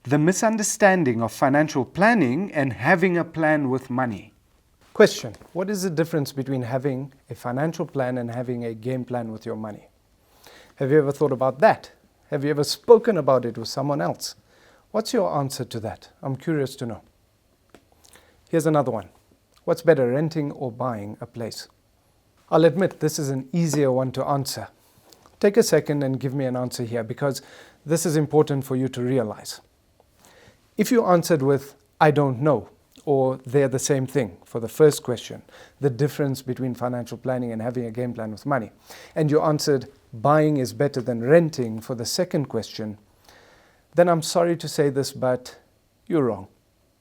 The misunderstanding of financial planning and having a plan with money. Question: what is the difference between having a financial plan and having a game plan with your money? Have you ever thought about that? Have you ever spoken about it with someone else? What's your answer to that? I'm curious to know. Here's another one. What's better, renting or buying a place? I'll admit this is an easier one to answer. Take a second and give me an answer here, because this is important for you to realize. If you answered with, I don't know, or they're the same thing for the first question, the difference between financial planning and having a game plan with money, and you answered, buying is better than renting for the second question, then I'm sorry to say this, but you're wrong.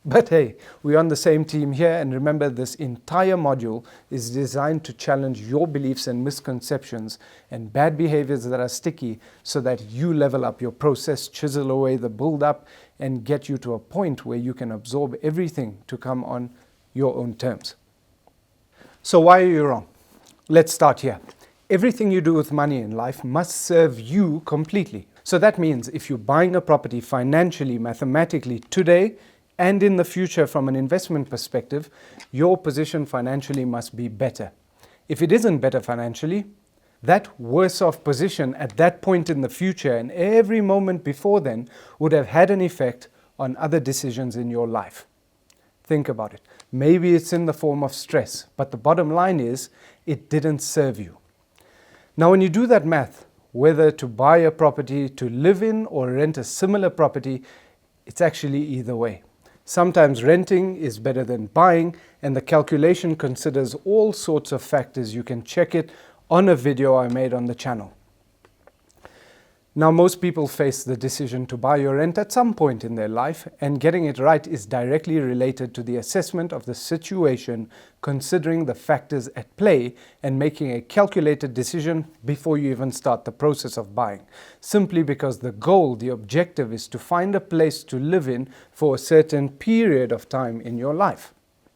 But hey, we're on the same team here, and remember, this entire module is designed to challenge your beliefs and misconceptions and bad behaviors that are sticky, so that you level up your process, chisel away the build-up, and get you to a point where you can absorb everything to come on your own terms. So why are you wrong? Let's start here. Everything you do with money in life must serve you completely. So that means if you're buying a property financially, mathematically today, and in the future from an investment perspective, your position financially must be better. If it isn't better financially, that worse off position at that point in the future and every moment before then would have had an effect on other decisions in your life. Think about it. Maybe it's in the form of stress, but the bottom line is it didn't serve you. Now, when you do that math, whether to buy a property to live in or rent a similar property, it's actually either way. Sometimes renting is better than buying, and the calculation considers all sorts of factors. You can check it on a video I made on the channel. Now, most people face the decision to buy or rent at some point in their life, and getting it right is directly related to the assessment of the situation, considering the factors at play and making a calculated decision before you even start the process of buying. Simply because the goal, the objective, is to find a place to live in for a certain period of time in your life.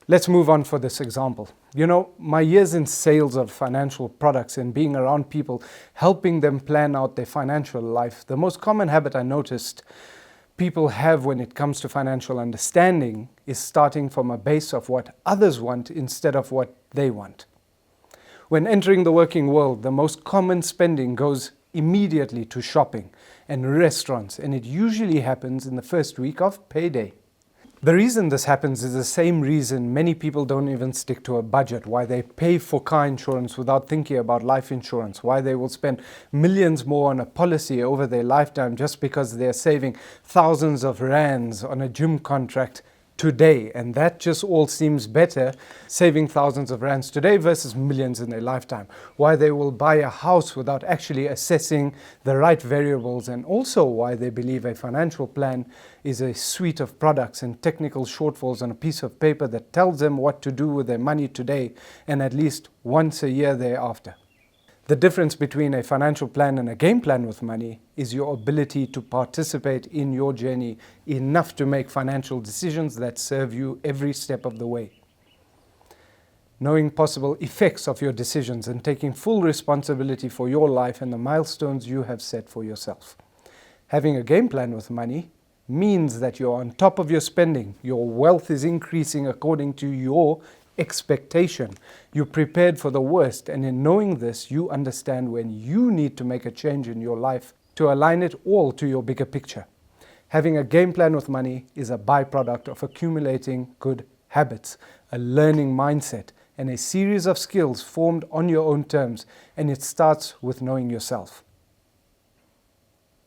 Let's move on for this example. You know, my years in sales of financial products and being around people, helping them plan out their financial life, the most common habit I noticed people have when it comes to financial understanding is starting from a base of what others want instead of what they want. When entering the working world, the most common spending goes immediately to shopping and restaurants, and it usually happens in the first week of payday. The reason this happens is the same reason many people don't even stick to a budget, why they pay for car insurance without thinking about life insurance, why they will spend millions more on a policy over their lifetime just because they're saving thousands of rands on a gym contract today. And that just all seems better, saving thousands of rands today versus millions in their lifetime. Why they will buy a house without actually assessing the right variables, and also why they believe a financial plan is a suite of products and technical shortfalls on a piece of paper that tells them what to do with their money today and at least once a year thereafter. The difference between a financial plan and a game plan with money is your ability to participate in your journey enough to make financial decisions that serve you every step of the way. Knowing possible effects of your decisions and taking full responsibility for your life and the milestones you have set for yourself. Having a game plan with money means that you're on top of your spending, your wealth is increasing according to your expectation. You prepared for the worst, and in knowing this, you understand when you need to make a change in your life to align it all to your bigger picture. Having a game plan with money is a byproduct of accumulating good habits, a learning mindset, and a series of skills formed on your own terms, and it starts with knowing yourself.